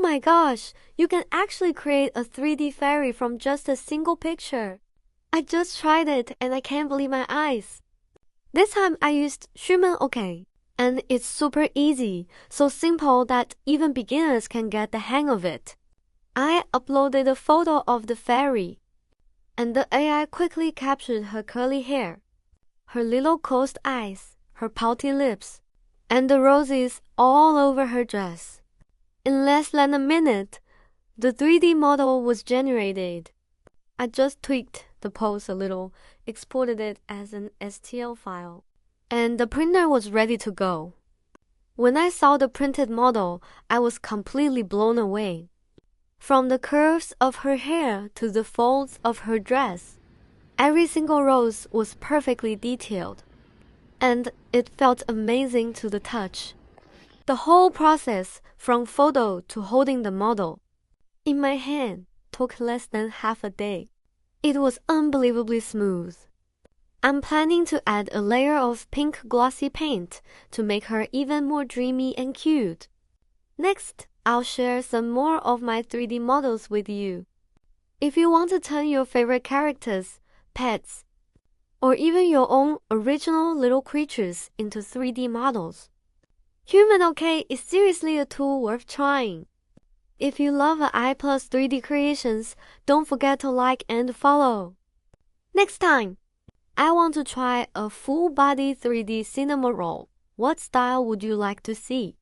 Oh my gosh, you can actually create a 3D fairy from just a single picture. I just tried it and I can't believe my eyes. This time I used HumanOk, and it's super easy, so simple that even beginners can get the hang of it. I uploaded a photo of the fairy, and the AI quickly captured her curly hair, her little closed eyes, her pouty lips, and the roses all over her dress. In less than a minute, the 3D model was generated. I just tweaked the pose a little, exported it as an STL file, and the printer was ready to go. When I saw the printed model, I was completely blown away. From the curves of her hair to the folds of her dress, every single rose was perfectly detailed, and it felt amazing to the touch. The whole process, from photo to holding the model in my hand, took less than half a day. It was unbelievably smooth. I'm planning to add a layer of pink glossy paint to make her even more dreamy and cute. Next, I'll share some more of my 3D models with you. If you want to turn your favorite characters, pets, or even your own original little creatures into 3D models, HumanOk is seriously a tool worth trying. If you love I Plus 3D creations, don't forget to like and follow. Next time, I want to try a full-body 3D cinema roll. What style would you like to see?